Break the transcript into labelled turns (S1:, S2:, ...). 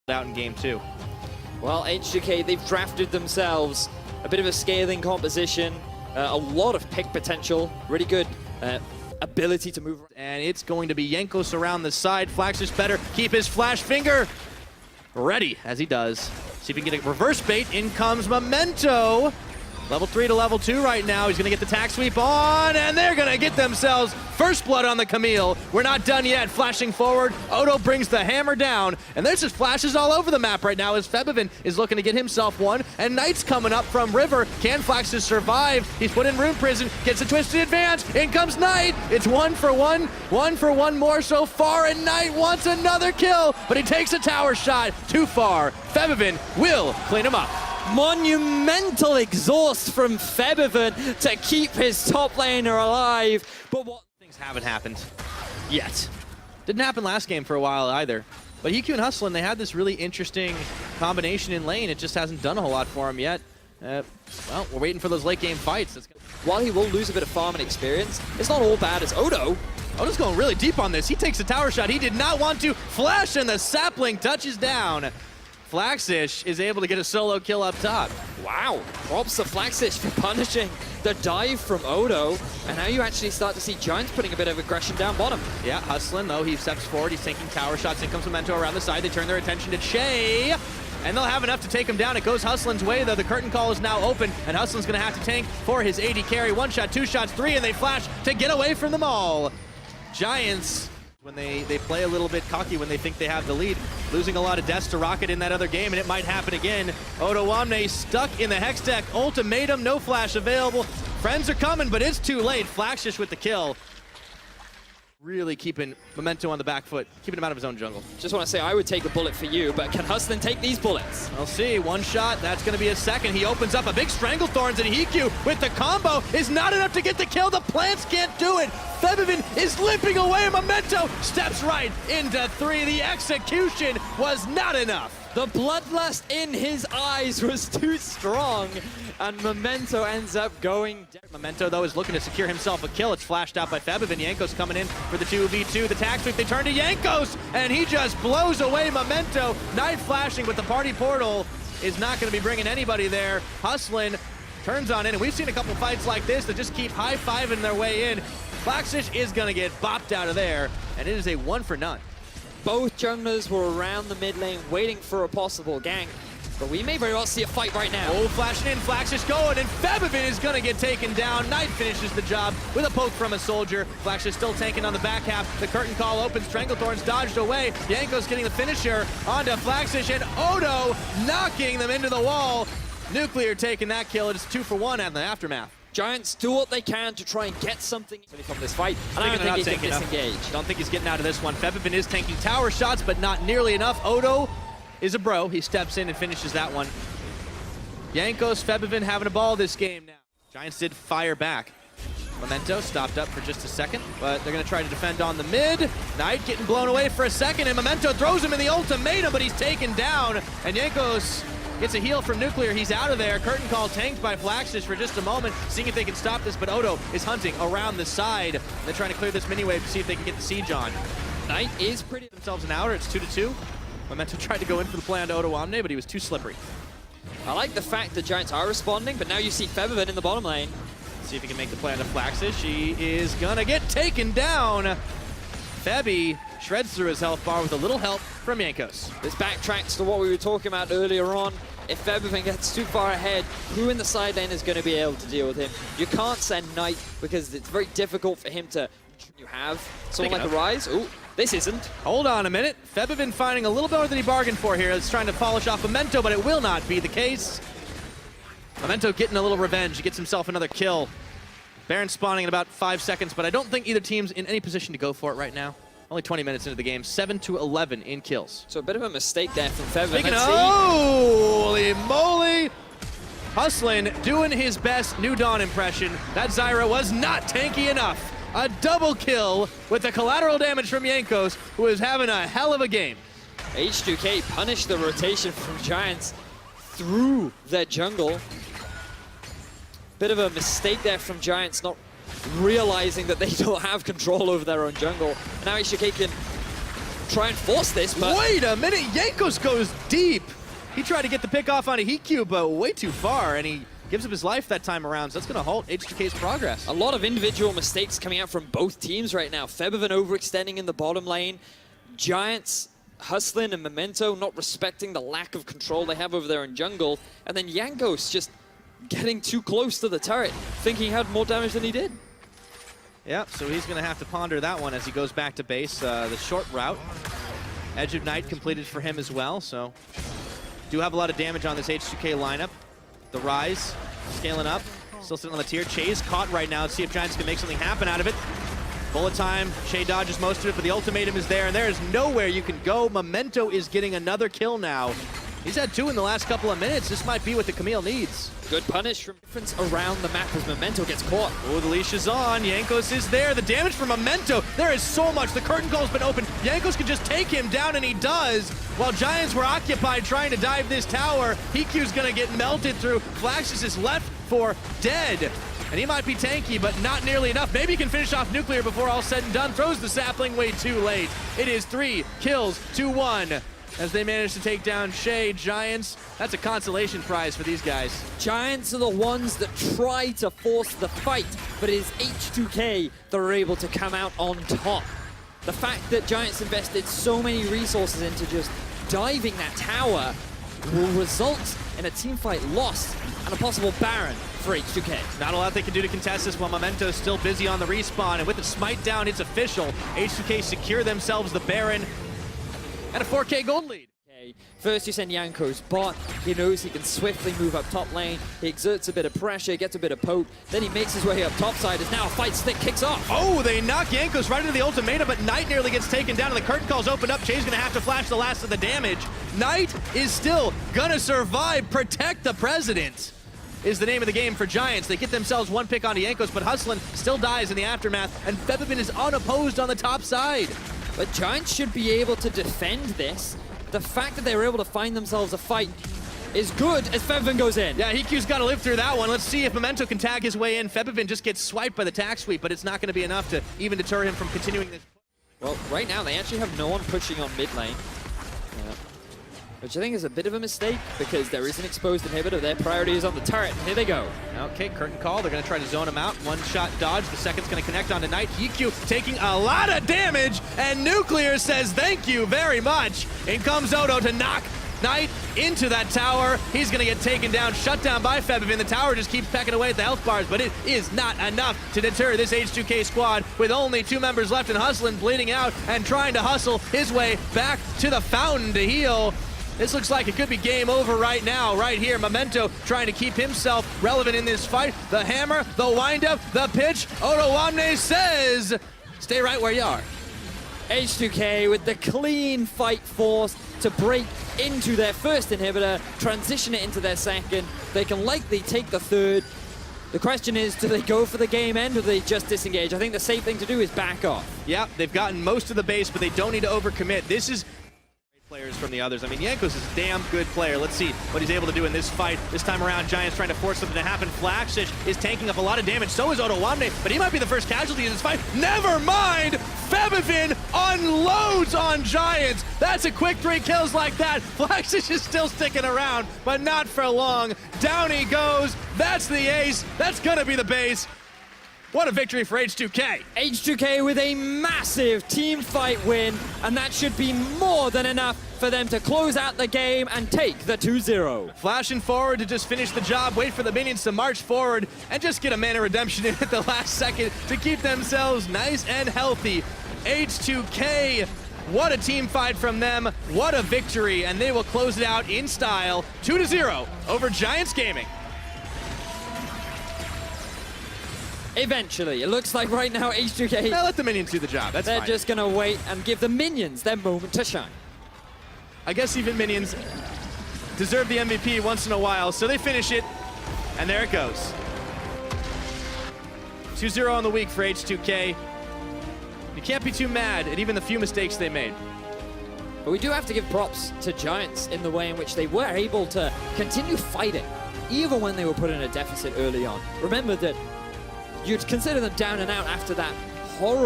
S1: out in game 2.
S2: Well, H2K, they've drafted themselves a bit of a scaling composition, a lot of pick potential, really good ability to move.
S1: And it's going to be Jankos around the side. Flaxus better keep his flash finger ready, as he does. See if he can get a reverse bait. In comes Memento. Level 3 to level 2 right now. He's going to get the tack sweep on, and they're going to get themselves first blood on the Camille. We're not done yet. Flashing forward, Odo brings the hammer down, and there's just flashes all over the map right now as Febivin is looking to get himself one, and Knight's coming up from River. Can Flaxus survive? He's put in Rune Prison, gets a twisted advance. In comes Knight. It's 1 for 1 more so far, and Knight wants another kill, but he takes a tower shot too far. Febivin will clean him up.
S2: Monumental exhaust from Febivin to keep his top laner alive. But what
S1: things haven't happened yet. Didn't happen last game for a while either. But EQ and Hustlin, they had this really interesting combination in lane. It just hasn't done a whole lot for him yet. Well, we're waiting for those late game fights.
S2: While he will lose a bit of farm and experience, it's not all bad as Odo.
S1: Odo's going really deep on this. He takes a tower shot. He did not want to flash, and the sapling touches down. Flaxish is able to get a solo kill up top.
S2: Wow, props to Flaxish for punishing the dive from Odo. And now you actually start to see Giants putting a bit of aggression down bottom.
S1: Yeah, Hustlin, though, he steps forward. He's taking tower shots. In comes Memento around the side. They turn their attention to Che. And they'll have enough to take him down. It goes Hustlin's way, though. The curtain call is now open, and Hustlin's going to have to tank for his AD carry. 1 shot, 2 shots, 3, and they flash to get away from them all. Giants, when they play a little bit cocky when they think they have the lead, losing a lot of deaths to Roccat in that other game, and it might happen again. Odo Wamne stuck in the Hex deck. Ultimatum, no flash available. Friends are coming, but it's too late. Flaxish with the kill. Really keeping Memento on the back foot, keeping him out of his own jungle.
S2: Just want to say, I would take a bullet for you, but can Hustlin take these bullets?
S1: We'll see. 1 shot, that's going to be a second. He opens up a big Stranglethorns, and Hiku with the combo is not enough to get the kill. The plants can't do it. Febivin is limping away. Memento steps right into 3. The execution was not enough.
S2: The bloodlust in his eyes was too strong, and Memento ends up going down.
S1: Memento, though, is looking to secure himself a kill. It's flashed out by Febivin. Jankos coming in for the 2v2. The tax sweep, they turn to Jankos, and he just blows away Memento. Knight flashing, but the party portal is not going to be bringing anybody there. Hustlin turns on in, and we've seen a couple fights like this that just keep high-fiving their way in. Flaxish is going to get bopped out of there, and it is a 1 for none.
S2: Both junglers were around the mid lane waiting for a possible gank, but we may very well see a fight right now.
S1: Oh, flashing in, Flaxish going, and Febivin is going to get taken down. Knight finishes the job with a poke from a soldier. Flaxish still tanking on the back half. The curtain call opens, Stranglethorns dodged away. Jankos getting the finisher onto Flaxish, and Odo knocking them into the wall. Nuclear taking that kill. It's 2 for 1 in the aftermath.
S2: Giants do what they can to try and get something from this fight, and I don't think he can disengage.
S1: Don't think he's getting out of this one. Febivin is tanking tower shots, but not nearly enough. Odo is a bro. He steps in and finishes that one. Jankos, Febivin having a ball this game now. Giants did fire back. Memento stopped up for just a second, but they're going to try to defend on the mid. Knight getting blown away for a second, and Memento throws him in the ultimatum, but he's taken down, and Jankos gets a heal from Nuclear. He's out of there. Curtain call tanked by Flaxish for just a moment, seeing if they can stop this, but Odo is hunting around the side. They're trying to clear this mini wave to see if they can get the siege on. Knight is pretty themselves an outer. It's 2-2. Memento tried to go in for the play on Odo Wamne, but he was too slippery.
S2: I like the fact that Giants are responding, but now you see Febivin in the bottom lane.
S1: See if he can make the play on the Flaxish. He is gonna get taken down. Febby shreds through his health bar with a little help from Jankos.
S2: This backtracks to what we were talking about earlier on. If Febivin gets too far ahead, who in the side lane is going to be able to deal with him? You can't send Knight because it's very difficult for him to... You have someone like a Rise. Ooh, this isn't.
S1: Hold on a minute. Febivin finding a little more than he bargained for here. It's trying to polish off Memento, but it will not be the case. Memento getting a little revenge. He gets himself another kill. Baron spawning in about 5 seconds, but I don't think either team's in any position to go for it right now. Only 20 minutes into the game, 7-11 in kills.
S2: So a bit of a mistake there from Febivin.
S1: Holy moly! Hustlin doing his best New Dawn impression. That Zyra was not tanky enough. A double kill with the collateral damage from Jankos, who is having a hell of a game.
S2: H2K punished the rotation from Giants through their jungle. Bit of a mistake there from Giants, not realizing that they don't have control over their own jungle. And now H2K can try and force this, but...
S1: Wait a minute, Jankos goes deep. He tried to get the pick off on a Hikyu, but way too far, and he gives up his life that time around, so that's going to halt H2K's progress.
S2: A lot of individual mistakes coming out from both teams right now. Febiven overextending in the bottom lane. Giants hustling and Memento not respecting the lack of control they have over there in jungle. And then Jankos just getting too close to the turret, thinking he had more damage than he did.
S1: Yep, so he's going to have to ponder that one as he goes back to base. The short route. Edge of Night completed for him as well, so do have a lot of damage on this H2K lineup. The Rise, scaling up, still sitting on the tier. Che's caught right now. Let's see if Giants can make something happen out of it. Bullet time, Che dodges most of it, but the ultimatum is there, and there is nowhere you can go. Memento is getting another kill now. He's had 2 in the last couple of minutes. This might be what the Camille needs.
S2: Good punish from difference around the map as Memento gets caught.
S1: Oh, the leash is on. Jankos is there. The damage from Memento. There is so much. The curtain call's been open. Jankos can just take him down, and he does. While Giants were occupied trying to dive this tower, Hikyu's going to get melted through. Flaxus is left for dead. And he might be tanky, but not nearly enough. Maybe he can finish off Nuclear before all said and done. Throws the sapling way too late. It is 3 kills to 1. As they manage to take down Che. Giants, that's a consolation prize for these guys.
S2: Giants are the ones that try to force the fight, but it is H2K that are able to come out on top. The fact that Giants invested so many resources into just diving that tower will result in a teamfight loss and a possible Baron for H2K.
S1: Not a lot they can do to contest this while Memento's still busy on the respawn, and with the smite down, it's official. H2K secure themselves the Baron and a 4K gold lead.
S2: First you send Jankos bot, he knows he can swiftly move up top lane, he exerts a bit of pressure, gets a bit of poke, then he makes his way up top side as now a fight stick kicks off.
S1: Oh, they knock Jankos right into the ultimatum, but Knight nearly gets taken down and the curtain call's opened up. Che's gonna have to flash the last of the damage. Knight is still gonna survive. Protect the president is the name of the game for Giants. They get themselves 1 pick onto Jankos, but Hustlin still dies in the aftermath, and Febiven is unopposed on the top side.
S2: But Giants should be able to defend this. The fact that they were able to find themselves a fight is good as Febiven goes in.
S1: Yeah, Hikyu's got to live through that one. Let's see if Memento can tag his way in. Febiven just gets swiped by the tag sweep, but it's not going to be enough to even deter him from continuing this.
S2: Well, right now they actually have no one pushing on mid lane, which I think is a bit of a mistake because there is an exposed inhibitor. Their priority is on the turret. Here they go.
S1: Okay, curtain call. They're going to try to zone him out. 1-shot dodge. The second's going to connect onto Knight. Hikyu taking a lot of damage, and Nuclear says thank you very much. In comes Odo to knock Knight into that tower. He's going to get taken down, shut down by Febiven. The tower just keeps pecking away at the health bars, but it is not enough to deter this H2K squad with only 2 members left and Hustlin bleeding out and trying to hustle his way back to the fountain to heal. This looks like it could be game over right now, right here. Memento trying to keep himself relevant in this fight. The hammer, the windup, the pitch. Otowamne says, stay right where you are.
S2: H2K with the clean fight force to break into their first inhibitor, transition it into their second. They can likely take the third. The question is, do they go for the game end or do they just disengage? I think the safe thing to do is back off.
S1: Yeah, they've gotten most of the base, but they don't need to overcommit. This is players from the others. I mean, Jankos is a damn good player. Let's see what he's able to do in this fight. This time around, Giants trying to force something to happen. Flaxish is tanking up a lot of damage. So is Otowamne, but he might be the first casualty in this fight. Never mind! Febiven unloads on Giants. That's a quick 3 kills like that. Flaxish is still sticking around, but not for long. Down he goes. That's the ace. That's gonna be the base. What a victory for H2K.
S2: H2K with a massive team fight win, and that should be more than enough for them to close out the game and take the 2-0.
S1: Flashing forward to just finish the job, wait for the minions to march forward, and just get a mana redemption in at the last second to keep themselves nice and healthy. H2K, what a team fight from them, what a victory, and they will close it out in style, 2-0 over Giants Gaming.
S2: Eventually, it looks like right now H2K...
S1: Let the minions do the job, that's
S2: They're
S1: fine.
S2: just gonna wait and give the minions their moment to shine.
S1: I guess even minions deserve the MVP once in a while, so they finish it, and there it goes. 2-0 on the week for H2K. You can't be too mad at even the few mistakes they made.
S2: But we do have to give props to Giants in the way in which they were able to continue fighting, even when they were put in a deficit early on. Remember that you'd consider them down and out after that horrible